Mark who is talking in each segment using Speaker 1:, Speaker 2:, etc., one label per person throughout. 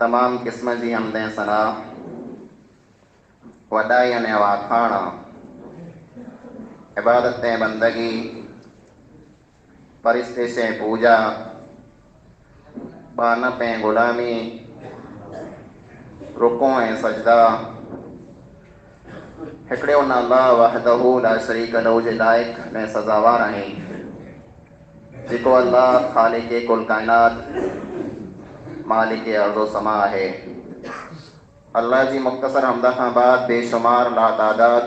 Speaker 1: तमाम किस्म जी हमदें सना वडाई ने वाखाना इबादत बंदगी परिस्ते से पूजा बाना पे गुलामी रुकों सजदा हिकड़े उन अल्लाह वहदहू ला शरीक लहू जे लायक ने सजावार आहिनि जेको अल्लाह खालिक कुल कायनात मालिक अर्ज़ो समा है। अल्लाह जी मुख्तसर हमदा खां बाद बेशुमार लातादाद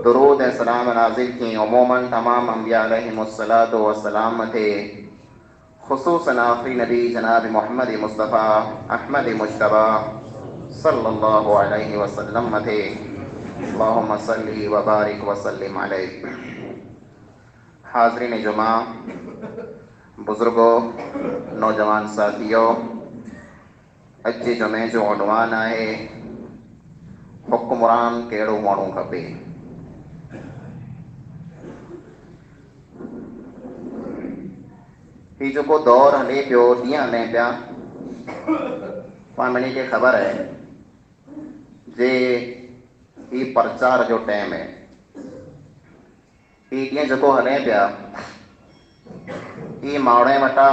Speaker 1: दुरूद ऐं सलाम नाज़िल की उमूमन तमाम अंबिया अलैहिमुस्सलातु वस्सलाम थे खुसूसन आखिरी नबी जनाब मोहम्मद मुस्तफ़ा अहमद मुज्तबा सल्लल्लाहु अलैहि वसल्लम थे। अल्लाहुम्मा सल्ली व बारिक व सल्लिम अलैहि। हाज़रीन जुमा, बुजुर्गों, नौजवान साथियों, अज जे जुमे जो उनवान है हुक्मरान कहिड़ो माण्हू खपे। ही जेको दौर हले पियो, ॾींहं हले पिया, पाण खे ख़बर है जे ही प्रचार जो टाइम है। ही ॾींहं जेको हले पिया, ही माण्हू वटा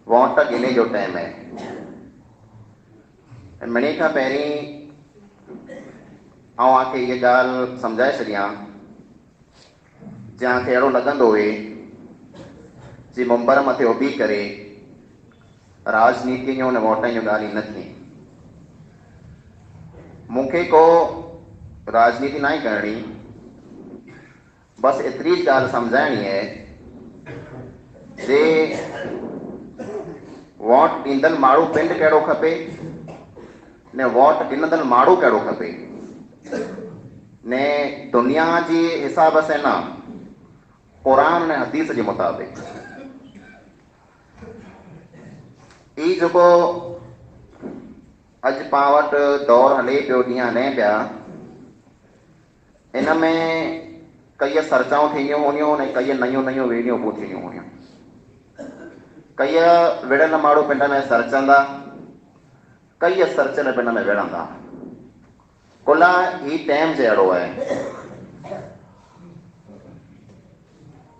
Speaker 1: वोट गिने जो टाइम है। मनी खां पहिरीं आखे ये ॻाल्हि सम्झाए छॾियां, जंहिंखे अहिड़ो लॻंदो हुए जे मुंबर मथे उभी करे राजनीति जो न वोटनि जो ॻाल्हि न थी। मूंखे को राजनीति न करणी, बस एतिरी ॻाल्हि सम्झाइणी है जे वोट ॾींदड़ माण्हू पिंड कहिड़ो खपे ने वोट ॾींदड़ माण्हू कहिड़ो खपे ने दुनिया जी हिसाब से न, कुरान ने हदीस के मुताबिक। ई जेको अज पां वटि दौर हले पियो, ॾींहं हले पिया, इन में कई सर्चाऊं थींदियूं हुयूं ने कई नयूं नयूं वीडियो पोइ थींदियूं हुयूं। कई विढ़ल माण्हू पिंड में सर्चंदा, कई सर्चल पिंड में विढ़ंदा। कुल ही टाइम जे अहिड़ो है।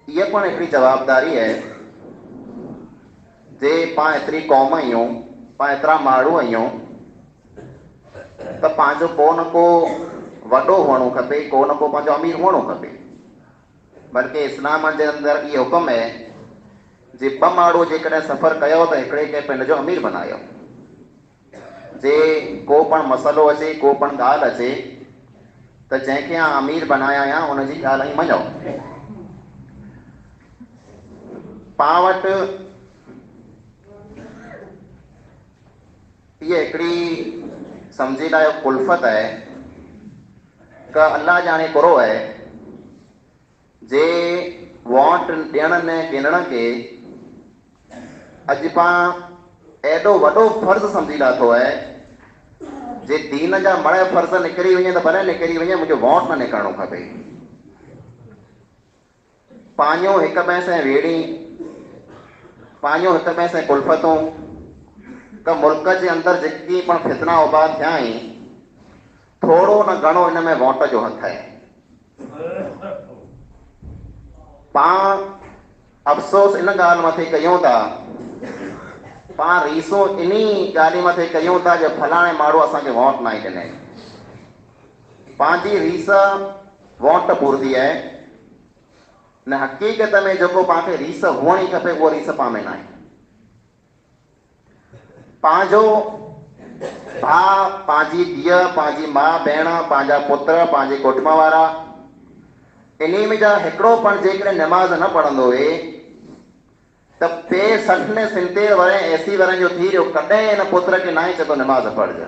Speaker 1: ये पण हिकिड़ी जवाबदारी है जे पां एतिरी क़ौम आहियूं, पां एतिरा माण्हू आहियूं, त पंहिंजो को न को वॾो हुअणो खपे, को न को पंहिंजो अमीर हुअणो खपे। बल्कि इस्लाम जे अंदरि इहो हुकुम है जे ॿ माण्हू जेकॾहिं सफ़र कयो त हिकिड़े खे पिंड जो अमीर बनायो। जे को पण मसइलो अचे, को पण ॻाल्हि अचे, त जंहिंखे अमीर बनाया या उनजी ॻाल्हि मञो। पां वटि ये हिकिड़ी सम्झी लाइ कुल्फत है का अल्लाह जाने करो है जे वोट ॾियण ने गिनण के अॼु पां एॾो वॾो फर्ज़ सम्झी लाथो है जे दीन जा मड़ फर्ज़ निकिरी वञे त भले निकिरी वञे, मुंहिंजो वोट न निकिरणो खपे। पंहिंजो हिक ॿिए सां वेड़ी, पंहिंजो हिक ॿिए सां कुल्फतूं, त मुल्क जे अंदरि जेकी पण फितना उभा थिया आहिनि, थोड़ो न घणो इन में वोट जो हथ है। पां अफ़सोस इन ॻाल्हि मथे कयूं था, पां रीसूं इन्ही ॻाल्हि मथे कयूं था जो फलाणे माण्हू असांखे वोट न ॾिनई। पंहिंजी रीस वोट पूरती है न, हक़ीक़त में जेको पांखे रीस हुअणी खपे उहो रीस पां में न आहे। पंहिंजो भाउ, पंहिंजी धीअ, पंहिंजी माउ भेण, पंहिंजा पुत्र, पंहिंजे कुटुंब वारा, इन्ही में जा हिकिड़ो पण जेकॾहिं नमाज़ न पढ़ंदो हुए त पे 60 ने 70 वरे 80 वरनि जो थी वियो, कॾहिं हिन पुत्र खे न चए थो नमाज़ पढ़ज।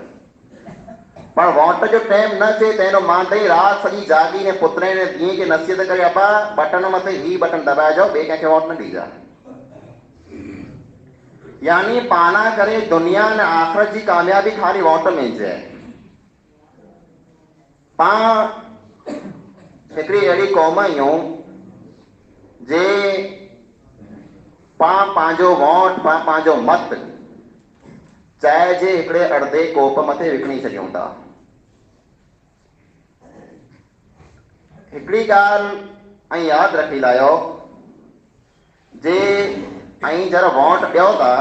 Speaker 1: पर वोट जो टाइम न अचे त हिन मां ताईं राति सॼी जागी ने पुत्र ने धीअ खे नसीहत करे, अबा बटन मथे ही बटन दबाइजो, ॿिए कंहिंखे वोट न ॾिजा। यानी पाना करे दुनिया ने आख़िरत जी कामयाबी खाली वोट में है। पां हिकिड़ी अहिड़ी क़ौम आहियूं जे पां पंहिंजो वोट, पां पंहिंजो मत चांहि जे हिकिड़े अर्धे कोप मथे विकिणी छॾियूं था। हिकिड़ी ॻाल्हि ऐं यादि रखी लायो जे ऐं जरा वोट ॾियो था,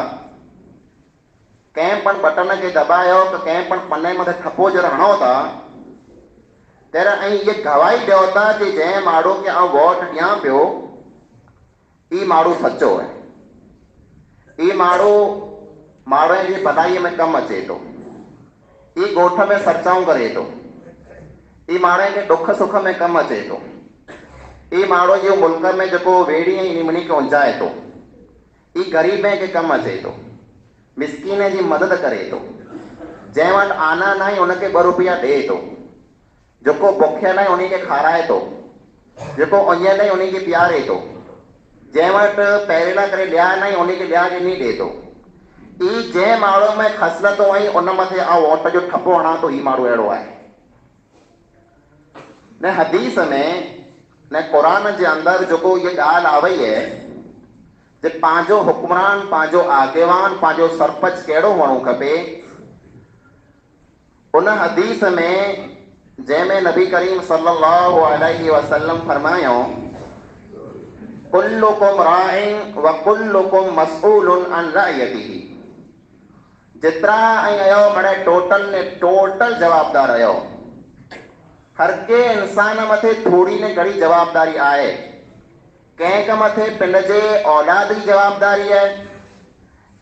Speaker 1: कंहिं पण बटन खे दबायो त कंहिं पण पने मथे ठपो जरा हणो था, तर ऐं ये गवाही ॾियो था कि जंहिं माण्हू खे आउं वोट ॾियां पियो ई माण्हू सचो है, ई माण्हू माण्हुनि जी भलाई में कमु अचे थो, ई ॻोठ में सर्चाऊं करे थो, ई माण्हुनि खे दुख सुख में कमु अचे थो, ई माण्हू जो मुल्क में जेको वेड़ी ऐं निमणी खे उंजाए थो, ई ग़रीबे खे कमु अचे थो, मिसकीन जी मदद करे थो, जंहिं वटि आना न आहे उनखे 2 रुपया ॾिए थो, जेको बुखियल आहे उन खे खाराए थो, जेको उञियल आहे उन खे पीआरे थो, जंहिं वटि पहिरें करे लिहाज़ न उनखे लिहाज़ इन ॾिए थो। ई जंहिं माण्हू में ख़सलतूं आई उन मथे वोट जो ठपो हणां थो, हीउ माण्हू अहिड़ो आहे। न हदीस में न क़ुरान जे अंदरि जेको इहा ॻाल्हि आवई है जे पंहिंजो हुक्मरान, पंहिंजो आगेवान, पंहिंजो सरपंच कहिड़ो हुअणो खपे, उन हदीस में जंहिंमें नबी करीम सल्लल्लाहु अलैहि वसल्लम फरमायो कुल्लुकुम राइन व कुल्लुकुम मसऊलुन अन रअयतिही, जेतिरा ऐं आयो मणे टोटल जवाबदार आहियो। हर के इंसान मथे थोड़ी ने घणी जवाबदारी आहे। कंहिंखे मथे पिंड जे औलाद जी जवाबदारी है,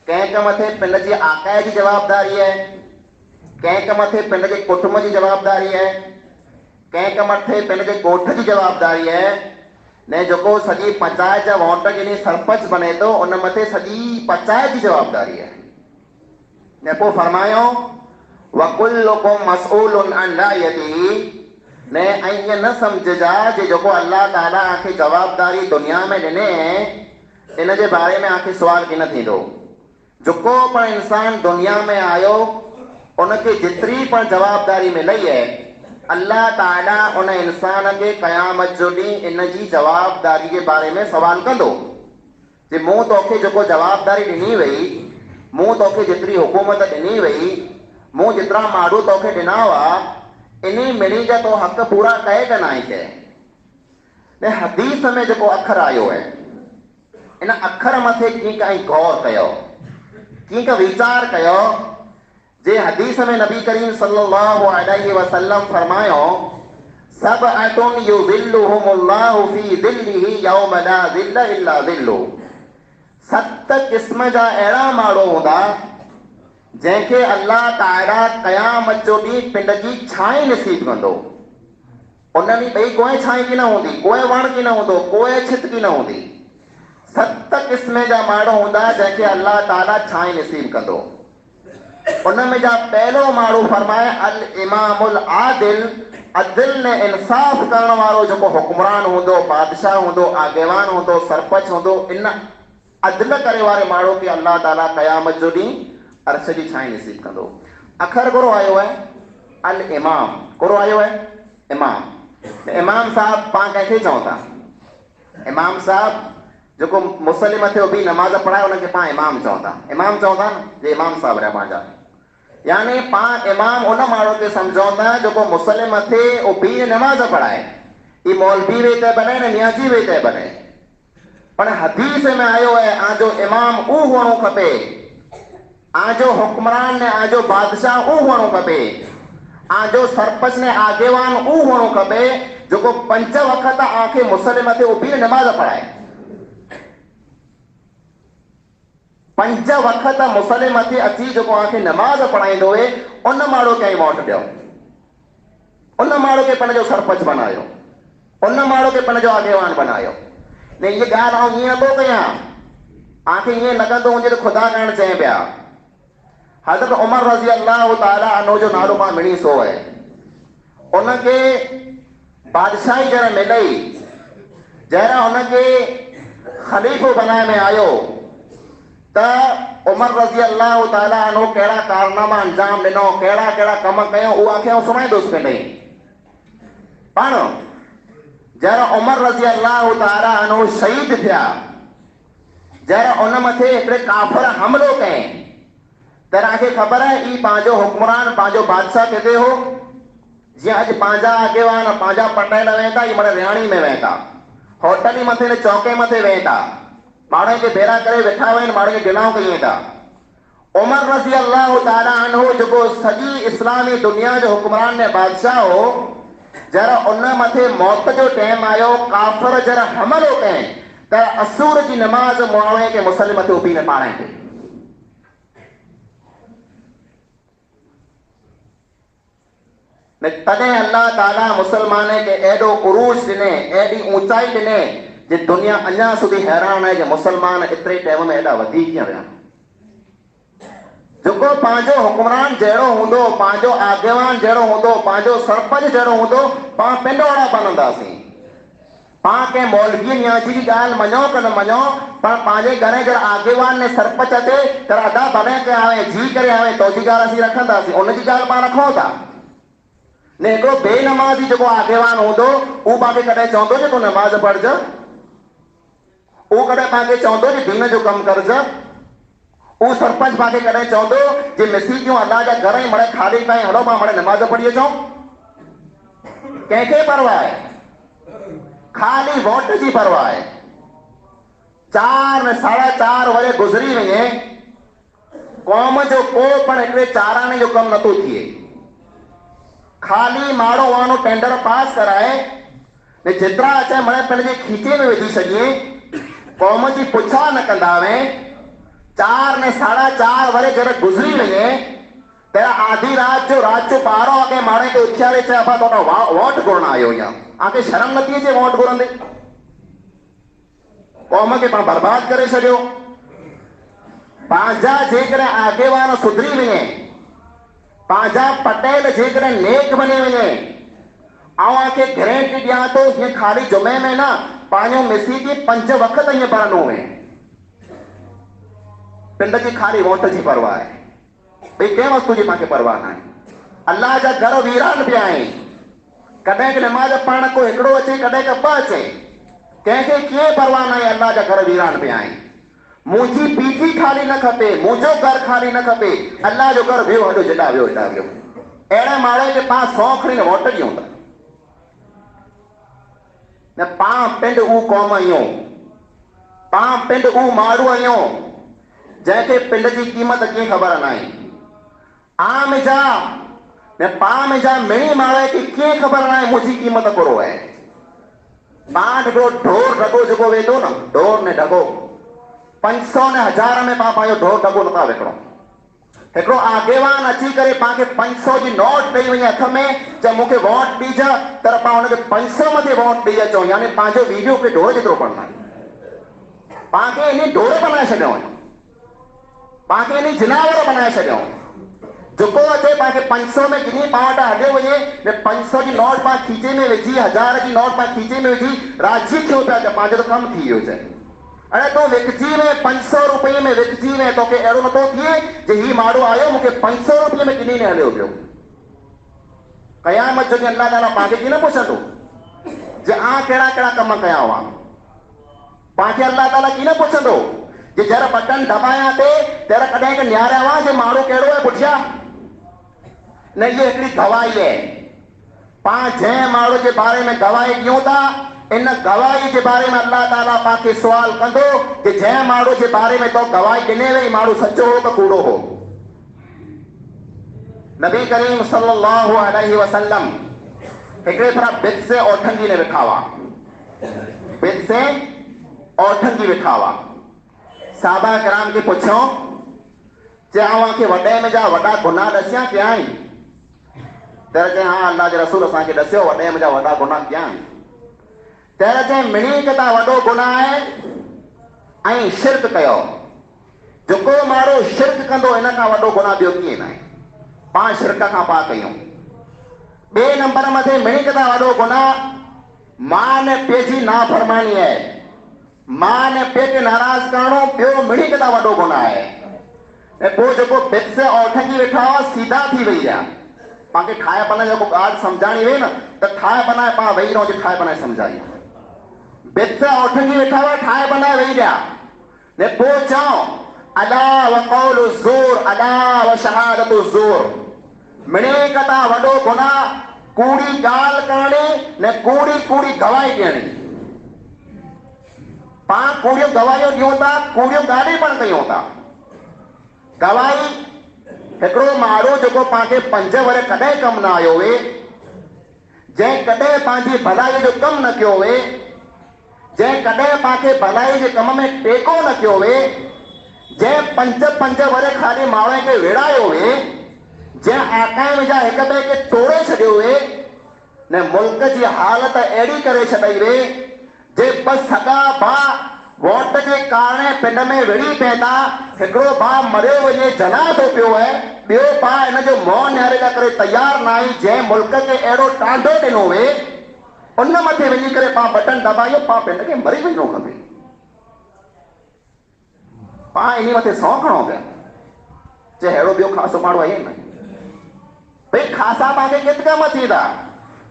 Speaker 1: कंहिंखे मथे पिंड जे आकाए जी जवाबदारी है, कंहिंखे मथे पिंड जे कुटुंब जी जवाबदारी है, कंहिंखे मथे पिंड जे ॻोठ जी जवाबदारी है, ने जेको सॼी पंचायत जा वोट गिनी सरपंच बने थो उन मथे सॼी पंचायत जी जवाबदारी है। ने पोइ फरमायो वकुल्लुकुम मसऊलुन अन रअयतिही, ने ऐं न समझजा जे जेको अल्लाह ताला आखे जवाबदारी दुनिया में ॾिने इन जे बारे में आखे सुवाल की न थींदो। जेको पण इंसान दुनिया में आयो उनके जेतिरी पण जवाबदारी मिलई है अल्लाह ताला उन इंसान के क़यामत जो ॾींहुं इन जी जवाबदारी के बारे में सवाल कंदो जे मूं तोखे जेको जवाबदारी ॾिनी वई, मूं तोखे जेतिरी हुकूमत ॾिनी वई, मूं जेतिरा माण्हू तोखे ॾिना हुआ, इन्हीं मिली जा तो हक़ पूरा कहे कि ना कहे। ने हदीस में जेको अखर आयो है इन अखर मथे कीअं कई गौर कयो, कीअं वीचार कयो जे हदीस में नबी करीम सल्लल्लाहु अलैहि वसल्लम फरमायो सबअतुन युज़िल्लुहुमुल्लाहु फी ज़िल्लिही यौम ला ज़िल्ल इल्ला ज़िल्लु। 7 क़िस्म जा अहिड़ा माण्हू हूंदा जंहिंखे अल्लाह ताला क़यामत जो ॾींहुं पिंड जी छांव नसीब कंदो। उन ॾींहुं ॿई कोई छांव की न हूंदी, कोई वण की न हूंदो, कोई छित की न हूंदी। 7 क़िस्म जा माण्हू हूंदा जंहिंखे अल्लाह ताला छांव नसीब कंदो। उन में जा पहिलो माण्हू फरमाए अल इमामुल आदिल, अदिल ने इंसाफ़ करण वारो जेको हुक्मरान हूंदो, बादशाह हूंदो, आगेवान हूंदो, सरपंच हूंदो, इन अदल करे वारे माण्हू खे अल्लाह ताला क़यामत जो ॾींहुं अर्श जी छांव नसीब कंदो। अखर गुरो आयो है अल इमाम, गुरो आयो है इमाम। इमाम साहब पाण कंहिंखे चऊं था? इमाम साहब जेको मुसल्ले मथे बि नमाज़ पढ़ाए उनखे पाण इमाम चऊं था। इमाम चऊं था न जे इमाम साहब रहिया पंहिंजा, यानी पाण इमाम उन माण्हू खे सम्झूं था जेको मुसल्ले मथे बि नमाज़ पढ़ाए। ई मौलवी वे त बने न नियाजी वे त बने, पर हदीस में आयो है आजो इमाम ऊ हुअणो खपे, आजो हुक्मरान ने आजो बादशाह ऊ हुअणो खपे, आजो सरपंच ने आगेवान ऊ हुअणो खपे जेको 5 वक़्त आखे मुसल्ले मथे उभी नमाज़ पढ़ाए। 5 वक़्त मुसल्ले मथे अची जेको आखे नमाज़ पढ़ाईंदो है उन माण्हू खे वोट ॾियो, उन माण्हू खे पंहिंजो सरपंच बनायो, उन माण्हू खे पंहिंजो आगेवान बनायो। ने ये ॻाल्हि आउं ईअं नथो कयां, आखे ईअं लॻंदो हुजे त ख़ुदा करणु चए पिया। हज़रत उमर रज़ी अल्लाह ताला अन्हु जो नालो पाण मिली सो है। उनके बादशाही जॾहिं मिलई, जॾहिं उनके ख़लीफ़ो बनाए में आयो त उमर रज़ी अल्लाह ताला अन्हु कहिड़ा कारनामा अंजाम ॾिनो, कहिड़ा कहिड़ा कम कयो, उहो आखे आउं सुणाईंदुसि पिंडई। पाण जॾहिं उमर रज़ी अल्लाह ताला अन्हु शहीद थिया, जॾहिं उन मथे हिकिड़े काफ़िर हमलो कयईं, तव्हांखे ख़बर है ई पंहिंजो हुक्मरान, पंहिंजो बादशाह किथे हो? जीअं अॼु पंहिंजा आगेवान, पंहिंजा पटेल वेंदा, ई माना रिहाणी में वेंदा, होटल ई मथे न चौके मथे वेंदा, माण्हुनि खे भेरा करे वेठा हुआ आहिनि, माण्हुनि खे गिनाऊं कयूं था। उमर रज़ी अल्लाह ताला अन्हु जेको सॼी इस्लामी दुनिया जो हुक्मरान ने बादशाह हो, जॾहिं उन मथे मौत जो टाइम आयो, काफ़िर जॾहिं हमलो कयईं त असुर जी नमाज़ माण्हू खे मुसल्ले मथे उभी न पाढ़ाईंदे। तॾहिं अल्लाह ताला मुसलमान खे एॾो उरूज ॾिने, एॾी ऊंचाई ॾिने जे दुनिया अञा सुधी हैरान आहे कि मुसलमान एतिरे टाइम में एॾा वधी कीअं विया। जेको पंहिंजो हुक्मरान जहिड़ो हूंदो, पंहिंजो आगेवान जहिड़ो हूंदो, पंहिंजो सरपंच जहिड़ो हूंदो, पाण पिंड वारा बनंदासीं। पाण कंहिं मौलवी न्याजी की ॻाल्हि मञो की न मञो, पर पंहिंजे घर जे आगेवान ने सरपंच अचे त अदा बने के आवे जी करे आवे तो जी ॻाल्हि असीं रखंदासीं, उनजी ॻाल्हि पाण रखूं था। ने हिकिड़ो बेनमाज़ी जेको आगेवान हूंदो उहो पाण कॾहिं चवंदो जे तूं नमाज़ पढ़ज, उहो कॾहिं पाण चवंदो जे दीन जो कमु करज, उहो सरपंच पाण कॾहिं चवंदो जे मसीतियूं अल्लाह जा घर ई मड़े खाली पिया हलो पाण मड़े नमाज़ पढ़ी अचूं? कंहिंखे परवाह आहे? खाली वोट जी परवाह आहे। 4 ने 4:30 वजे गुज़री वञे, क़ौम जो को पण हिकिड़े चाराणे जो कमु नथो थिए। खाली माण्हू वाणो टेंडर पास कराए ने जेतिरा अचे मड़े पंहिंजे खीचे में विझी छॾिए, क़ौम जी पुछा न कंदा वे। 4 ने 4:30 वजे जॾहिं गुज़री वञे त आधी राति जो 12 वॻे माण्हू खे उथियारे चए अफा तोड़ा वोट घुरण आयो या आके शर्म नथी अचे वोट घुरंदे? क़ौम खे पाण बर्बाद करे छॾियो। पंहिंजा जेकॾहिं आगेवान सुधरी वञे, पंहिंजा पटेल जेकॾहिं नेक बने वञे, आके गारंटी ॾियां थो हीअं खाली जुमे में न पंहिंजो मसीती 5 वक़्त हीअं पढ़ंदो हुए। पिंड जी खाली वोट जी परवाह आहे, भई कंहिं वस्तु जी तव्हांखे परवाह न आहे। अल्लाह जा घर वीरान पिया आहिनि, कॾहिं नमाज़ पढ़ण को हिकिड़ो अचे, कॾहिं का 2 अचे, कंहिंखे कीअं परवाह न आहे। अल्लाह जा घर वीरान पिया आहिनि। मुंहिंजी पीठी खाली न खपे, मुंहिंजो घर खाली न खपे, अल्लाह जो घर वियो हॾो जॾा वियो हेॾा वियो। अहिड़े माण्हू खे पाण 100 खणी वोट ॾियूं था न, पाण पिंड उहो क़ौम आहियूं, पाण पिंड उहो माण्हू आहियूं जंहिंखे पिंड जी क़ीमत कीअं ख़बर न आहे। आम जा न पाण जा मिणी माण्हू खे कीअं ख़बर न आहे मुंहिंजी क़ीमत कहिड़ो आहे। पाण हिकिड़ो ढोर ढगो जेको वेंदो न, ढोर ने ढगो 500 ने 1000 में पाण पंहिंजो ढोर ढगो नथा विकिणो। हिकिड़ो आगेवान अची करे पाण खे 500 जी नोट ॾेई वञे हथ में, चए मूंखे वोट ॾिज, त पाण हुनखे 500 मथे वोट ॾेई अचूं, यानी पंहिंजो वीडियो खे ढोर जेतिरो पढ़ंदा आहियूं। पाण खे इन ढोर बनाए छॾियूं, पाण खे इन जिनावर बनाए छॾियूं। जेको अचे पाण खे 500 में गिनी पाण वटि हलियो वञे, 500 जी नोट पाण खीचे में विझी, 1000 जी नोट पाण खीचे में विझी राजी थियो पिया, पंहिंजो त कमु थी वियो। चए अरे तूं विकजी में 500 रुपये में विकजी में, तोखे अहिड़ो नथो थिए जे ही माण्हू आयो मूंखे 500 रुपये में गिनी ने हलियो पियो। क़यामत जो ॾींहुं अल्लाह ताला पाण खे कीअं न पुछंदो जे कहिड़ा कहिड़ा कम कया हुआ। पाण खे अल्लाह ताला कीअं न पुछंदो जे जर बटन दबाया थे तर कॾहिं के निहारिया हुआ जे माण्हू कहिड़ो आहे पुठियां। न, ये हिकिड़ी गवाही है। पाण जंहिं माण्हू जे बारे में गवाही ॾियूं था, इन गवाही जे बारे में अल्लाह ताला पाण खे सुवाल कंदो कि जंहिं माण्हू जे बारे में तो गवाही ॾिने वई माण्हू सचो हो त कूड़ो हो। नबी करीम सल्लल्लाहु अलैहि वसल्लम हिकिड़े तरह बिद से ओठंगी ने वेठा हुआ, बिद से ओठंगी वेठा हुआ। साहबा कराम खे पुछो चयां खे वॾे में जा वॾा गुनाह ॾसिया कया आहिनि? त चए हा अल्लाह जे रसूल असांखे ॾसियो वॾे में जा वॾा गुनाह कया आहिनि। त चए मिणी के ता वॾो गुनाह आहे ऐं शिरक कयो। जेको माण्हू शिरक कंदो इन खां वॾो गुनाह ॿियो कीअं न आहे। पाण शिरक खां पाक कयूं। ॿिए नंबर मथे मिणी के ता वॾो गुनाह मां ने पीउ जी नाफरमानी आहे। मां ने पीउ खे नाराज़ करणो ॿियो मिणी के ता वॾो गुनाह आहे। ऐं पोइ जेको बिद से ओठंगी वेठा हुआ सीधा थी वई आहे। पाण खे ठाहे बनाए जेको ॻाल्हि सम्झाइणी हुई न त ठाहे बनाए पाण वेही रहो, ठाहे बनाए सम्झाई। बिद से ओठंगी वेठा हुआ ठाहे बनाए वेही रहिया। ने पोइ चओ अला व क़ौलु ज़ूर अला व शहादतु ज़ूर। मिणी कता वॾो गुनाह कूड़ी ॻाल्हि करणी ने कूड़ी कूड़ी गवाही ॾियणी। पाण कूड़ियूं गवाहियूं ॾियूं था, कूड़ियूं ॻाल्हियूं पण कयूं था। गवाही हिकिड़ो माण्हू जेको पाण खे 5 वरे कॾहिं कमु न आयो हुए, जंहिं कॾहिं पंहिंजी भलाई जो कमु न कयो हुए, जंहिं कॾहिं पाण खे भलाई जे कम में टेको न कयो हुए, जंहिं 5 वरे खाली माण्हू खे विड़ायो हुए, जंहिं आकाम जा हिक ॿिए खे तोड़े छॾियो हुए, न मुल्क जी हालत अहिड़ी करे छॾी वे जे बसि सॻा भाउ वोट जे कारण पिंड में विड़ी पिया था। हिकिड़ो भाउ मरियो वञे जना थो पियो आहे, ॿियो भाउ हिन जो मोह निहारे जे करे तयारु न आहे। जंहिं मुल्क खे अहिड़ो टांडो ॾिनो हुए उन मथे वञी करे पाण बटन दबायो, पाण पिंड खे मरी वञिणो खपे। पाण इन मथे सौ खणो पिया जे अहिड़ो ॿियो ख़ासो माण्हू आहे न। भई ख़ासा पाण खे कित कम थी था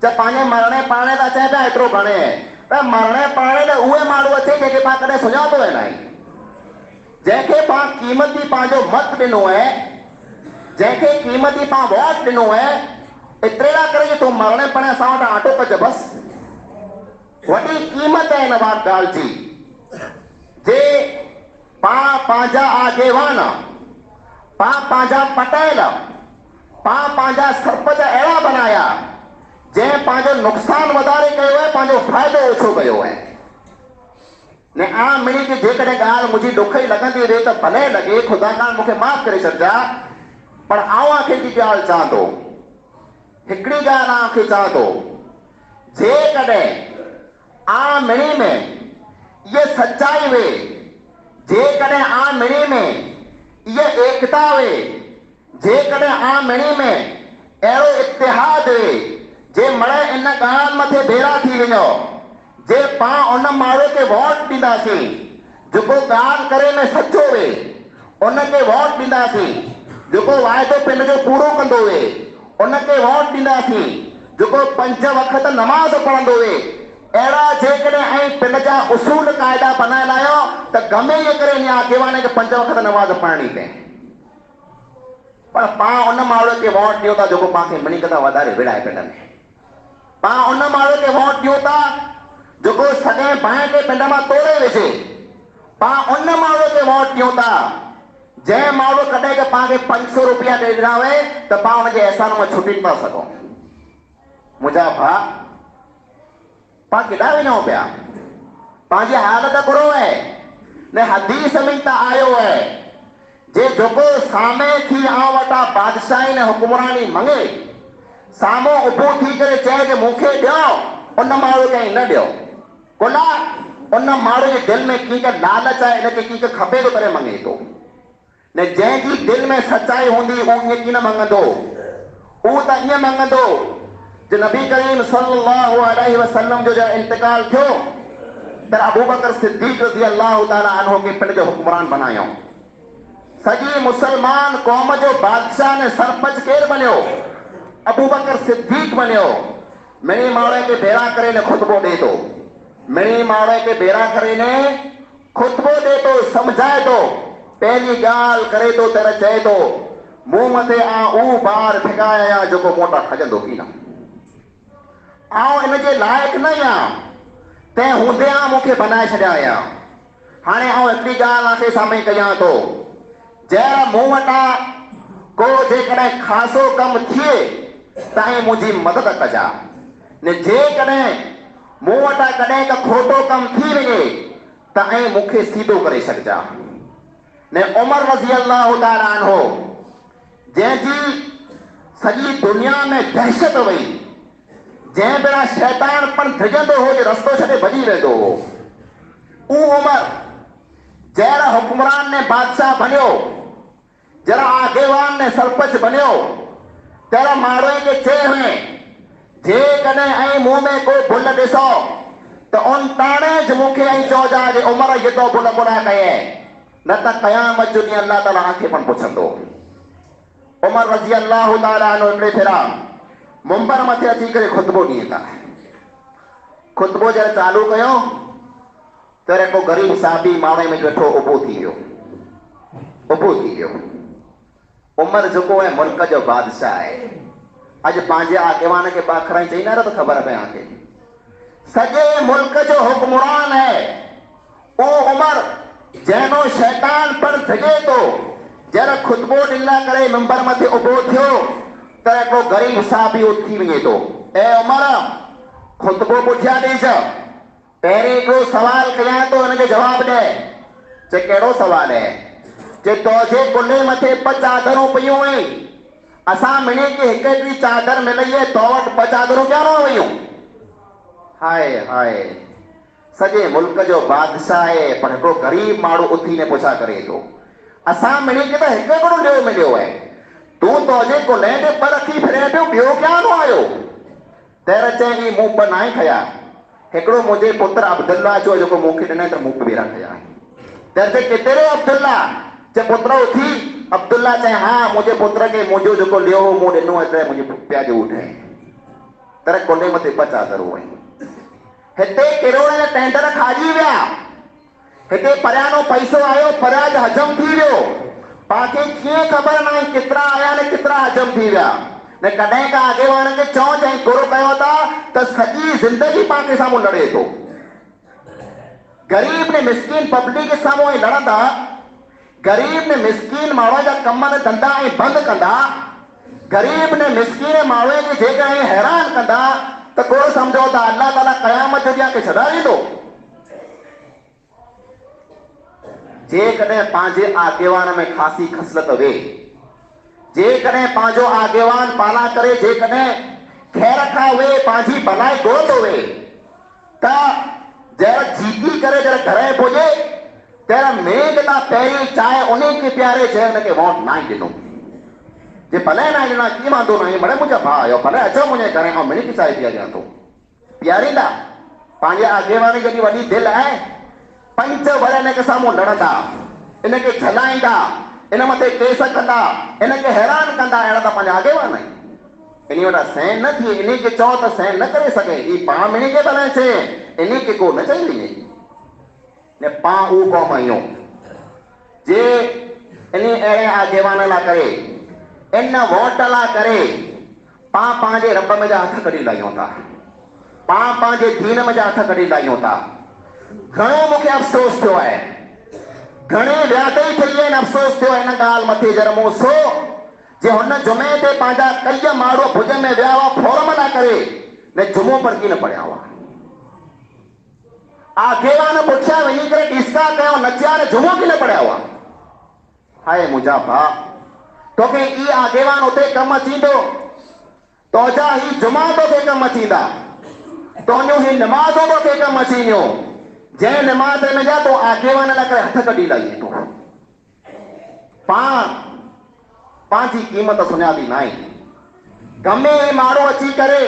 Speaker 1: जे पंहिंजे मरणे पाणे था चए पिया एतिरो घणे त मरणे पाणे त उहे माण्हू अचे जेके पाण कॾहिं सुञातो न आहे, जंहिंखे पाण क़ीमती पंहिंजो मत ॾिनो आहे, जंहिंखे क़ीमती पाण वोट ॾिनो आहे, एतिरे लाइ करे तूं मरणे पाणे असां वटि आटो कजे बसि। वॾी क़ीमत आहे हिन ॻाल्हि जी जे पाण पंहिंजा आगेवान, पाण पंहिंजा पटायल, पाण पंहिंजा सरपंच अहिड़ा बनाया जंहिं पंहिंजो नुक़सान वधारे कयो आहे, पंहिंजो फ़ाइदो ओछो कयो आहे। ने आम मिली की जेकॾहिं ॻाल्हि मुंहिंजी ॾुखी लॻंदी हुई त भले लॻे, ख़ुदा खां मूंखे माफ़ करे छॾिजा, पर आउं आख़िर जी ॻाल्हि चवां थो, हिकिड़ी ॻाल्हि आख़िर चवां थो, जेकॾहिं आम मिली में ये सच्चाई वे, जेकॾहिं आम मिली में ये एकता वे, जेकॾहिं आम मिली में अहिड़ो इतिहाद वे जे मड़े इन ॻाल्हि मथे भेरा थी वञो जे पाण उन माण्हू खे वोट ॾींदासीं जेको ॻाल्हि करे में सचो वे, उनखे वोट ॾींदासीं जेको वाइदो पिंड जो पूरो कंदो वे, उनखे वोट ॾींदासीं जेको 5 वक़्त नमाज़ पढ़ंदो वे। अहिड़ा जेकॾहिं ऐं पिंड जा उसूल क़ाइदा बनायल आहियो त गमे जे करे इन आगेवान खे 5 वक़्त नमाज़ पढ़णी पए, पर पाण उन माण्हू खे वोट ॾियो था जेको पाण खे मिणी करे वधारे विड़ाए पिंड में। पाण उन माण्हू खे वोट ॾियो था जेको सॼे बाहि खे पिंड मां तोड़े विझे। पाण उन माण्हू खे वोट ॾियूं था जंहिं माण्हू कॾहिं के पाण खे 500 रुपया ॾेई ॾिना हुए त पाण हुनजे अहसान मां छुटी था सघूं। मुंहिंजा भाउ, पाण केॾा वञूं पिया, पंहिंजी हालत घुरो आहे ने हदीस में त आयो आहे जे जेको सामे थी आउं वटां बादशाही ने हुकुमरानी मंगे, साम्हूं उभो थी करे चए कि मूंखे ॾियो, उन माण्हू खे न ॾियो। कोला उन माण्हू जे दिलि में कंहिंखे लालच आहे, इनखे कंहिंखे खपे थो करे मंगे थो। ने जंहिंजी दिलि में सचाई हूंदी उहो ईअं कीन मंगंदो, उहो त ईअं मंगंदो जे नबी करीम सल्लल्लाहु अलैहि वसल्लम जो जब इंतकाल थियो त अबू बकर सिद्दीक रज़ी अल्लाह ताला अन्हु खे पिंड जो हुक्मरान बनायो। सॼी मुसलमान क़ौम जो बादशाह ने सरपंच केरु बनियो? अबू बकर सिद्दीक बनियो। मिणी माण्हू खे भेरा करे ने खुतबो ॾे थो, मिणी माण्हू खे भेरा करे ने खुतबो ॾे थो, सम्झाए थो, पंहिंजी ॻाल्हि करे थो त चए थो मूं मथे उहो ॿार फिकाए आहियां जेको मोटा खजंदो कीन। आउं इनजे लाइक़ न आहियां, तंहिं हूंदे मूंखे बनाए छॾिया हुया। हाणे आउं हिकिड़ी ॻाल्हि तव्हांखे साम्हूं कयां थो, जंहिं मूं वटां को जेकॾहिं ख़ासो कमु थिए त मुंहिंजी मदद कजा, ने जेकॾहिं मूं वटां कॾहिं का खोटो कमु थी वञे त मूंखे सीधो करे छॾिजा। ने उमर रज़ी अल्लाह ताला अन्हु जंहिंजी सॼी दुनिया में दहशत हुई, जंहिं बिना शैतान पण धिजंदो हो जो रस्तो छॾे भॼी वेंदो हो, उहो उमर जहिड़ा हुक्मरान ने बादशाह बनियो, जहिड़ा आगेवान ने सरपंच बनियो, तहिड़ा माण्हू खे चए हुए जेकॾहिं मुंहं में को भुल ॾिसो त उन ताणे ज मूंखे चइजा जे उमर जेको भुल कोन कये, न त क़यामत जो ॾींहुं अल्लाह ताला खे पण पुछंदो। उमर रज़ी अल्लाह ताला अन्हु हिकिड़े भेरा मुंबर मथे अची करे खुतबो ॾिए था। खुतबो जॾहिं चालू कयो त को ग़रीब साहबी माण्हू में वेठो उभो थी वियो, उभो थी वियो। उमर जेको आहे मुल्क जो बादशाह आहे, अॼु पंहिंजे आगेवान खे बाखराई चई न त ख़बर पए आखे, सॼे मुल्क जो हुक्मरान है वो उमर, जैनो शैतान पर धिजे तो। जरा खुतबो ॾिला करे मिंबर मथे उभो थियो त को ग़रीब साहबी उथी वञे थो, ए उमर खुतबो पुठियां ॾेज, पहिरीं हिकिड़ो सवाल कयां थो, हिनजो जवाब ॾे। चए कहिड़ो सवाल है? जे तुंहिंजे कुल्हे मथे 5 चादरूं पयूं हुई, असां मिली के हिक हिकिड़ी चादर मिली है, तो वटि 5 चादरूं क्या न हुयूं? हाय हाय, सॼे मुल्क जो बादशाह आहे पर हिकिड़ो ग़रीब माण्हू उथी ने पुछा करे थो, असां मिली के त हिकु हिकिड़ो ॾियो मिलियो आहे, तूं तुंहिंजे कुल्हे ते पर रखी फिरे पियो, ॿियो क्या न आयो? तैर चई मूं पर नाहे खया, हिकिड़ो मुंहिंजे पुत्र अब्दुल्ला जो जेको मूंखे ॾिनई त मूं ॿेरा कया त केतिरो अब्दुल्ला जे पुत्र उथी अब्दुल्ला चए हा मुंहिंजे पुत्र खे मुंहिंजो जेको लियो हो मूं ॾिनो त मुंहिंजे पिया जो उठे तर कोने मथे ॿ चादरूं आहिनि हिते किरोड़ जा टेंडर खाजी विया हिते परियां पैसो आयो परियां हजम थी वियो पांखे कीअं ख़बर न केतिरा आया ने केतिरा हजम थी विया ने कॾहिं का अॻेवान खे चओ चई गुरु कयो था त सॼी ज़िंदगी पांखे साम्हूं लड़े थो गरीब ने मिसकीन पब्लिक के साम्हूं लड़ंदा गरीब ने मिसकीन माण्हू जा कम ने धंधा बंदि कंदा गरीब ने मिसकीन माण्हू खे जेकॾहिं हैरान कंदा त को सम्झो था अल्लाह ताला क़यामत जो ॾींहुं खे छॾाईंदो जेकॾहिं पंहिंजे आगेवान में ख़ासी ख़सलत वे जेकॾहिं पंहिंजो आगेवान पाला करे जेकॾहिं ख़ैर खां वे पंहिंजी भलाई घुरंदो वे त जॾहिं जीती करे जॾहिं घर पुॼे तॾहिं मेघ तां पहिरीं चाहे उन खे प्यारे चए हुनखे वोट न ॾिनो जे भले न ॾिना कीअं वांदो न भले मुंहिंजा भाउ आयो भले अचो मुंहिंजे घर खां मिली चाहे पी अॻियां थो प्यारींदा पंहिंजे आगेवान जी जॾहिं वॾी दिलि आहे 5 वर हिनखे साम्हूं लड़ंदा इनखे झलाईंदा इन मथे केस कंदा इनखे हैरान कंदा अहिड़ा त पंहिंजा आगेवान आहिनि इन वटां सहन न थिए इन खे चओ त सहन न करे सघे ही पाण में खे भले चए इन खे को न चई वञे ने पाण उहो क़ौम आहियूं जे इन अहिड़े आगेवान लाइ करे इन वोट लाइ करे पाण पंहिंजे रब में जा हथ कढी लाहियूं था पाण पंहिंजे दीन में जा हथ कढी लाहियूं था घणो मूंखे अफ़सोस थियो आहे घणे व्यादई ठही आहिनि अफ़सोस थियो हिन ॻाल्हि मथे जर मूं सो जे हुन जुमे ते पंहिंजा कई माण्हू भुज में विया हुआ फोरम न करे ने जुमो पर की न पढ़िया हुआ आगेवान पुठियां वञी करे ॾिसका कयो नचिया ने जुमो की न पढ़िया हुआ हाय मुंहिंजा भाउ तोखे ई आगेवान उते कमु अचींदो तोजा ही जुमा तोखे कमु अचींदा तोजो ही नमाज़ो तोखे कमु अचींदियूं जंहिं नमाज़ में जा तो आगेवान लाइ करे हथ कढी लाही तो पाण पंहिंजी क़ीमत सुञाती न आहे गमे माण्हू अची करे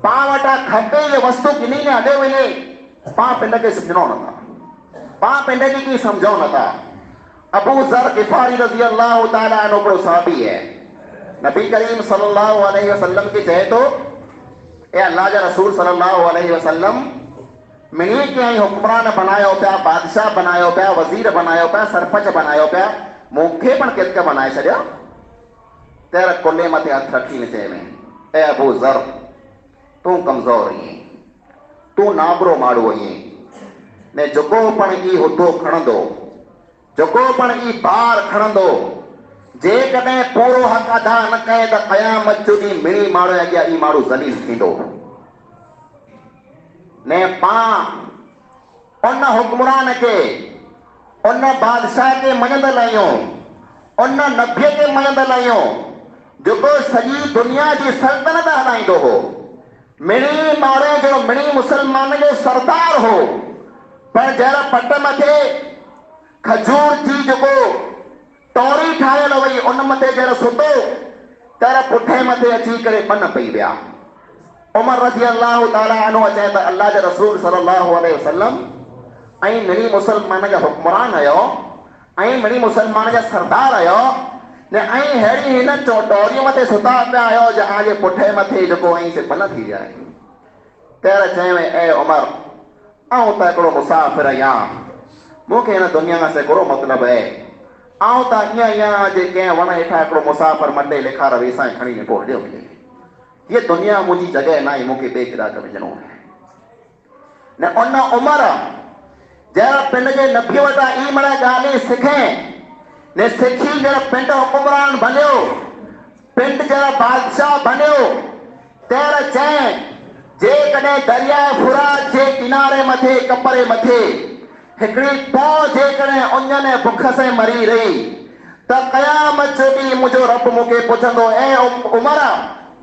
Speaker 1: पाण वटां खपे इहे वस्तु किनी ने हले वञे पाण पिंड खे सम्झणो नथा पाण पिंड खे कीअं सम्झूं नथा अबू ज़र ग़िफ़ारी रज़ी अल्लाह ताला अन्हु हिकिड़ो सहाबी है नबी करीम सल्लल्लाहु अलैहि वसल्लम खे चए थो ए अल्लाह जा रसूल सल्लल्लाहु अलैहि वसल्लम मिनी के हुक्मरान बनायो पिया बादशाह बनायो पिया वज़ीर बनायो पिया सरपंच बनायो पिया मूंखे पण किरक बनाए छॾियो तेर कुल्ले मथे हथ रखी न चए ए अबू ज़र तूं कमज़ोर आहीं तूं नाबरो माण्हू आहीं ने जेको पण ई हुदो खणंदो जेको पण ई बार खणंदो जेकॾहिं पूरो हक़ अदा न कए त क़यामत जो ॾींहुं मिणी माण्हू अॻियां ई माण्हू ज़लील थींदो ने पाण उन हुक्मरान के उन बादशाह के मञंदड़ आहियूं उन नबीअ खे मञंदड़ आहियूं जेको सॼी दुनिया जी सल्तनत हलाईंदो हो मिणी माण्हू जो मिणी मुसलमान जो सरदार हो पर जहिड़ा पट मथे खजूर जी जेको टोरी ठाहियल हुई उन मथे जहिड़ो सुतो तर पुठे मथे अची करे बन पई विया उमर रज़ी अल्लाह ताला अन्हु चए त अल्लाह जे रसूल सल्लल्लाहु अलैहि वसल्लम ऐं मिणी मुसलमान जा हुक्मरान आयो ऐं मिणी मुसलमान जा सरदार आयो ने ऐं अहिड़ी हिन टोरीअ मथे सुता पिया आयो जहां पुठे मथे जेको ऐं से बन थी विया आहिनि तर चयो ए उमर आउं त हिकिड़ो मुसाफ़िर आहियां मूंखे हिन दुनिया खां हिकिड़ो मतिलबु आहे आउं त ईअं आहियां जे कंहिं वण हेठां हिकिड़ो मुसाफ़िर मंडे लिखार वेसां खणी निको हलियो वञे ये दुनिया मुझी जगह ना मूंखे ॿिए किराक विझणो आहे न उन उमिरि जहिड़ा पिंड जे नबी वटां ई मिड़े ॻाल्हि सिखे ने सिखी जहिड़ा पिंड हुकुमरान बनियो पिंड जहिड़ा बादशाह बनियो तहिड़ा चए जेकॾहिं दरिया फुरात जे किनारे मथे कपरे मथे हिकिड़ी पौ जेकॾहिं उञ बुख से मरी रही त क़यामत जो ॾींहुं मुंहिंजो रब मूंखे पुछंदो ए उमिरि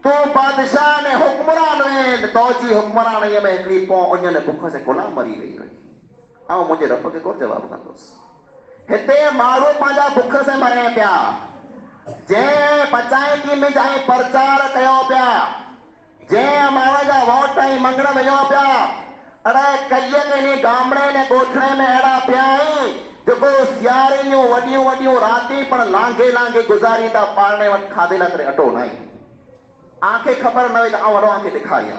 Speaker 1: तू बादशाह ने हुक्मरान में तौजी हुक्मरानीअ में हिकिड़ी पौ उञ बुख से कोन मरी रही हुई ऐं मुंहिंजे रब खे कोन जवाबु कंदुसि हिते माण्हू पंहिंजा बुख से मरे पिया जंहिं पंचायती में जाई प्रचार कयो पिया जंहिं माण्हू जा वोट ऐं मंगण वञो पिया अरे कईअ के गामड़े ने गोठड़े में अड़ा पिया आहिनि जेको सियारे जूं वॾियूं वॾियूं रातियूं पण लांघे लांघे गुज़ारींदा पालणे वटि खाधे लाइ करे अटो न आहे। आंखे ख़बर न हुई त आउं वॾो आंखे ॾेखारियां,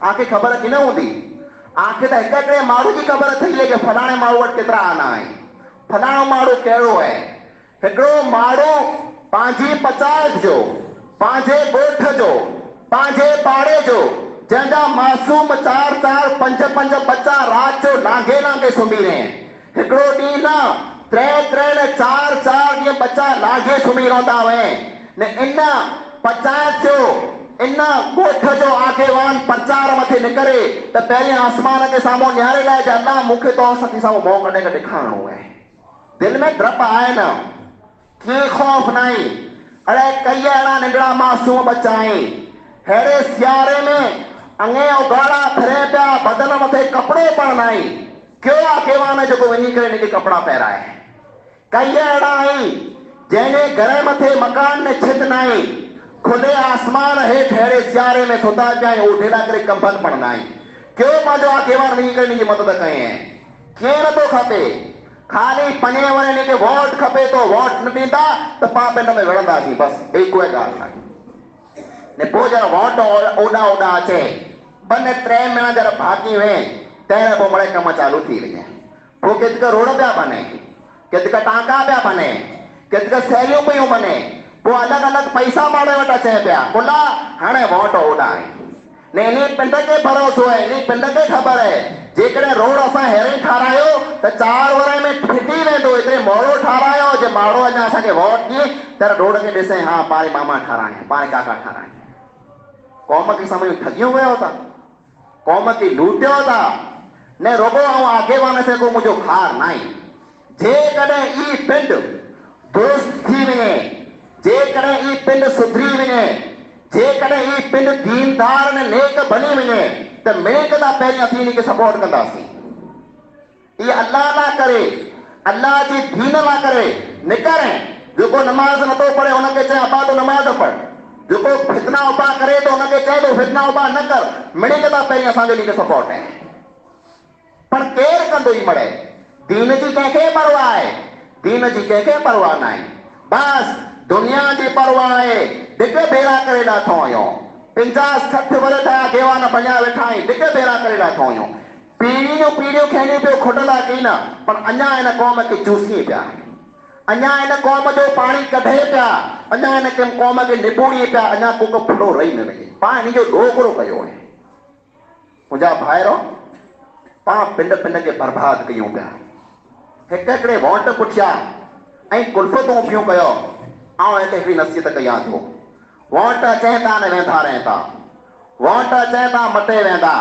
Speaker 1: आंखे ख़बर की न हूंदी। आंखे त हिक हिकिड़े माण्हू जी ख़बर थी वई कि फलाणे माण्हू वटि केतिरा आना आहिनि, फलाणो माण्हू कहिड़ो आहे। हिकिड़ो माण्हू पंहिंजी पचास जो, पंहिंजे ॻोठ जो, पंहिंजे पाड़े जो, जंहिंजा मासूम 4-4, 5-5 बच्चा राति जो लांघे लांघे सुम्ही रहिया आहिनि। हिकिड़ो ॾींहुं न 3-3, 4-4 ॾींहं बच्चा लांघे सुम्ही रहंदा हुआ न। इन 50 जो इन ॻोठ जो आगेवान प्रचार मथे निकिरे त पहिरीं आसमान के साम्हूं निहारे लाइ जे अल्लाह मूंखे तो सती सां मोह कढे करे ॾेखारिणो आहे। दिलि में डप आहे न, कीअं ख़ौफ़ न आहे। अड़े कई अहिड़ा नंढड़ा मासूम बच्चा आहिनि अहिड़े सियारे में अंगे उघाड़ा फिरे पिया, बदन मथे कपिड़ो पण न आहे। कहिड़ो आगेवान जेको वञी करे हिनखे कपिड़ा पहिराए। कई अहिड़ा आहिनि जंहिंजे घर मथे मकान में छित न आहे, खुले आसमान हेठि अहिड़े सियारे में सुता पिया आहिनि, उहो ढेला करे कंबल पण न आहे। कहिड़ो पंहिंजो आगेवान वञी करे हिनजी मदद कई आहे। कीअं नथो खपे, खाली पने वणे हिनखे वोट खपे तो वोट न ॾींदा त पाण पिंड में विढ़ंदासीं, बसि ॿी कोई ॻाल्हि नाहे। ने पोइ जरा वोट ओॾा ओॾा अचे 2-3 महीना जरा भागी वे तंहिं पोइ मिड़े कम चालू थी वञे। पोइ केतिक रोड पिया बने, केतिक टांका पिया बने, केतिक सैलियूं पियूं बने, पोइ अलॻि अलॻि पैसा माण्हू वटि अचे पिया। बोला हाणे वोट ओॾा आहे ने इन पिंड खे भरोसो आहे, इन पिंड खे ख़बर आहे जेकॾहिं रोड असां हेरे ठारायो त 4 वर में फिटी वेंदो। एतिरे मोड़ो ठारायो जे माण्हू अञा असांखे वोट ॾिए त रोड खे ॾिसे हा पाणे मामा ठाराए, पाणे काका ठाराए। कौम खे समझ ठगियो वियो था, कौम खे लूटियो था ने रुगो ऐं आगेवान से को मुंहिंजो खार न आहे। जेकॾहिं ई पिंड दोस्त थी वञे, जेकॾहिं ई पिंड सुधरी वञे, जेकॾहिं ई पिंड दीनदार ने नेक बनी वञे त मेक था पहिरीं असीं हिनखे सपोर्ट कंदासीं। इहे अल्लाह लाइ करे, अल्लाह जी दीन लाइ करे निकिरे। जेको नमाज़ नथो पढ़े हुनखे चए अबा तूं नमाज़ पढ़, जेको फितना उबा करे तो हुनखे चए तो फितना उबा न कर। मिड़ेक था पहिरीं असांजो हिनखे सपोर्ट आहे। पर केरु कंदो ई मड़े, दीन जी कंहिंखे परवाह आहे, दीन जी कंहिंखे परवाह न आहे। बसि दुनिया जी परवाह आहे। ढिग भेरा करे लाथो आहियूं, 50-60 वर थिया गेवान बणिया वेठा आहियूं, ढिग भेरा करे लाथो आहियूं। पीढ़ियूं पीढ़ियूं खणी पियो खुटंदा कई न, पर अञा हिन क़ौम खे चूसी पिया, अञा हिन क़ौम जो पाणी कढे पिया, अञा हिन क़ौम खे निबूड़ी पिया, अञा को फुटो रही न वञे। पाण हिन जो ॾोकड़ो कयो आहे। मुंहिंजा भाइरो पाण पिंड पिंड खे बर्बाद कयूं पिया। हिकु हिकिड़े वोट पुठियां ऐं कुल्फ़तूं पियूं कयो। ऐं हिते हिकिड़ी नसीहत कयां थो, वोट अचनि था न वेंदा रहनि था, वोट अचनि था मटे वेंदा।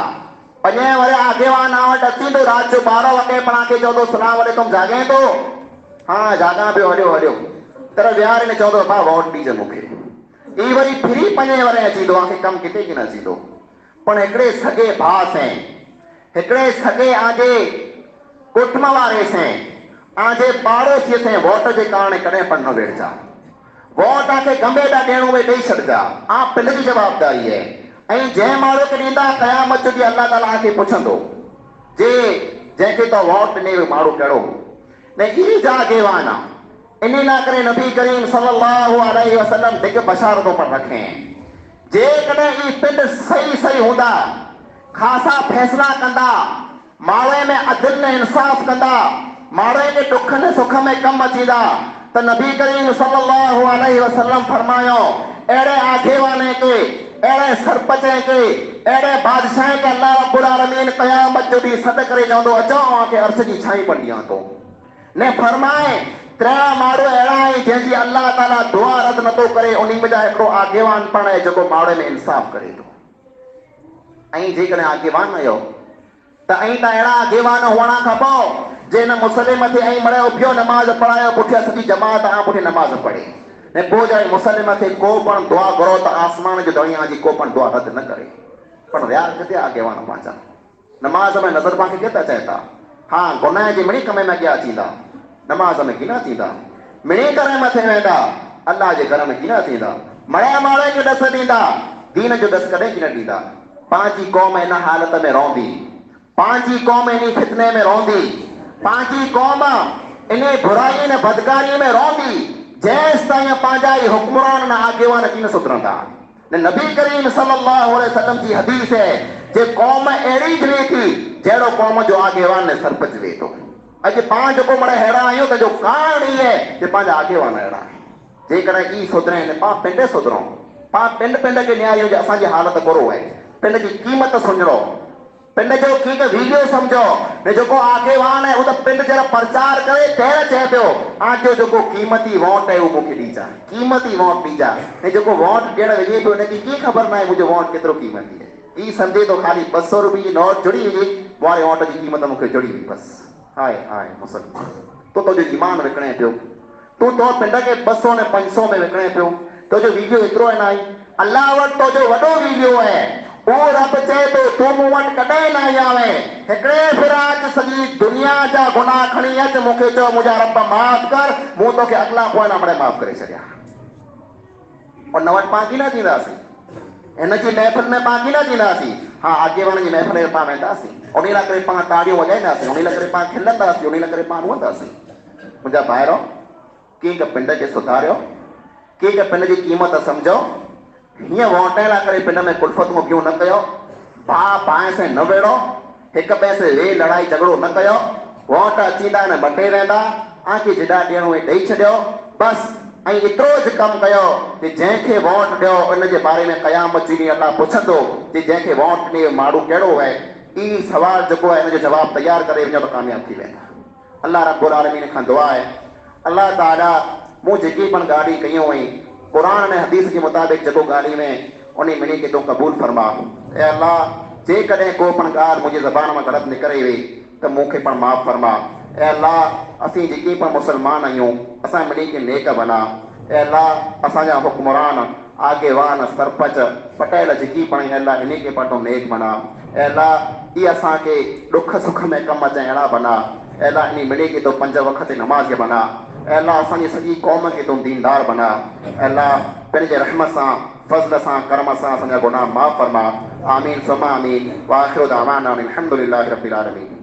Speaker 1: 5 वरे आगेवान वटि अची थो राति जो 12 वॻे पाण खे चवंदो सलाम वालेकुम जाॻे थो, हाँ जाॻा पियो, हलियो हलियो तर विहारे ने चवंदो भाउ वोट ॾिजो मूंखे। ई वरी फिरी 5 वरे अची थो, आंखे कमु किथे की न अची थो। पण हिकिड़े सॻे भाउ सां, हिकिड़े सॻे आजे कुटुंब वारे सां, आजे पाड़ोसीअ सां वोट जे कारण कॾहिं पण न वेठजा। वोट आखे गंबे ॾा ॾियणो में ॾेई छॾिजा। पिंड जी जवाबदारी आहे। ऐं जंहिं माण्हू खे ॾींदा क़यामत जो ॾींहुं अल्लाह ताला खे पुछंदो जे जंहिंखे तो वोट ॾिने माण्हू कहिड़ो न ई जागेवान आहे। इन लाइ करे नबी करीम सल्लल्लाहु अलैहि वसल्लम दिग बशारतों पर रखे। जेकॾहिं ई पिंड सही सही हूंदा, ख़ासा फैसला कंदा, माण्हू में अदल ने इंसाफ़ कंदा, माण्हू के दुख ने सुख में कम अचींदा त नबी करीम सल्लल्लाहु अलैहि वसल्लम फरमायो अहिड़े आगेवाने के, अहिड़े सरपंच के, अहिड़े बादशाह के अल्लाह रब्बुल आलमीन क़यामत जो ॾींहुं सॾ करे चवंदो अचो आके अर्श जी छाई पण ॾियां थो। ने फरमाए 3 माण्हू अहिड़ा आहिनि जंहिंजी अल्लाह ताला दुआ रद नथो करे, उन में जा हिकिड़ो आगेवान पण आहे जेको माण्हू में इंसाफ़ करे थो। ऐं जेकॾहिं आगेवान आहियो त अहिड़ा आगेवान हुअणा खपो जे न मुसलिम थे ऐं मड़े उभियो नमाज़ पढ़ायो, पुठियां सॼी जमात आ पुठियां नमाज़ पढ़े ने पोइ जाए मुसलिम थे को पण दुआ घुरो त आसमान जो दुनिया जी को पण दुआ रद न करे। पण यार किथे आगेवान पंहिंजा नमाज़ में नज़र पाण खे केतिरा चए था। हाँ गुनाह जे मिड़ी कम में अॻियां अचींदा, नमाज़ में कीन थींदा, मिड़ी करे मथे वेंदा, अल्लाह जे घर में कीन थींदा, मड़े माण्हू खे ॾस ॾींदा, दीन जो ॾस कॾहिं कीन ॾींदा। पंहिंजी क़ौम इन हालत में रहंदी, पांजी कौम इन फितने में रोंदी, पांजी कौम इन बुराई ने बदकारी में रोंदी जैस ताईं पांजा ही हुक्मरान न आगेवान की न सुधरंदा। नबी करीम सल्लल्लाहु अलैहि वसल्लम की हदीस है जे कौम अड़ी थे थी जहिड़ो कौम जो आगेवान ने सरपंच वे तो। अज पां जो मड़े अहिड़ा आहियूं त जो कारण ई है जे पंहिंजा आगेवान अहिड़ा आहिनि। जेकॾहिं ई सुधरे पां पिंड सुधरूं, पां पिंड पिंड खे न्यायूं जे असांजी हालत बुरो आहे। पिंड जी क़ीमत सुञणो, पिंड जो की वीडियो समझो ने जो आगेवान है वो पिंड जरा प्रचार करे तेर चे पियो आज जो कीमती वोट है वो मुझे दीजा, कीमती वोट दीजा ने जो वोट ॾियण वञे पियो उनखे की ख़बर ना है मुझे वोट केतिरो कीमती है। ई समझे तो खाली 200 रुपये की नोट जुड़ी हुई वारे वोट की कीमत मुझे जुड़ी हुई बस। हाय हाय मुसलमान तो जो ईमान विकणे पियो, तू तो पिंड के 200 ने 500 में विकणे पियो, तो जो वीडियो एतिरो है ना अल्लाह वटि तो जो वॾो वीडियो है वो रब चे तो तू मूं वटि कॾहिं न आवे हिकिड़े फिराक सॼी दुनिया जा गुनाह खणी अच मूंखे चओ मुंहिंजा रब माफ़ कर मूं तोखे अगला पोयां मिड़े माफ़ करे छॾिया। और न वटि पां की न थींदासीं, हिन जी महफ़िल में पां की न थींदासीं। हाँ आगेवान जी महफ़िल में पां वेंदासीं, उन लाइ करे पां ताड़ियूं वॼाईंदासीं, उन लाइ करे पां खिलंदासीं, उन लाइ करे पां रोईंदासीं। मुंहिंजा भाइरो कंहिं पिंड खे सुधारियो, कंहिं पिंड जी क़ीमत सम्झो। हीअं वोट लाइ करे पिंड में कुल्फत मुकियूं न कयो, भाउ भाए से न वेड़ो, हिक ॿिए से वे लड़ाई झगड़ो न कयो। वोट अचींदा न बटे वेंदा, आके जिॾा ॾियणो आहे ॾेई छॾियो बस। ऐं एतिरो ज कमु कयो कि जंहिंखे वोट ॾियो उन जे बारे में क़यामत जी ॾींहुं अल्लाह पुछंदो कि जंहिंखे वोट ॾिए माण्हू कहिड़ो आहे। ई सवाल जेको आहे हिन जो जवाबु तयारु करे वञो त कामयाबु थी वेंदा। अल्लाह रब्बुल आलमीन खां दुआ आहे अल्लाह ताला मूं जेकी पण ॻाल्हि कयूं हुई कुरान ने हदीस के मुताबिक जो गाड़ी में उन्हें मिनी के तो कबूल फरमा। ए अल्लाह जेकॾहिं को पण ॻाल्हि मुंहिंजी ज़बान में ग़लति निकिरे वई त मूंखे पण माफ़ फरमा। ए अल्लाह असीं जेकी पण मुसलमान आहियूं असां मिली के नेक बना। ए अल्लाह असांजा हुक्मरान आगेवान सरपंच पटेल जेकी पण अल्लाह इन के पण तो नेक बना। ए अल्लाह ये असांखे दुख सुख में कम अचण अहिड़ा बना। ए अल्लाह इन मिली के तो 5 वक़्त नमाज़ बना। अल्लाह असांजी सॼी क़ौम खे तुम दीनदार बना। अल्लाह पंहिंजे रहमत सां फज़ल सां करम सां असांजा गुनाह माफ़ फरमा। आमीन सुमा आमीन। वाखिर दावाना अल्हम्दुलिल्लाहि रब्बिल आलमीन।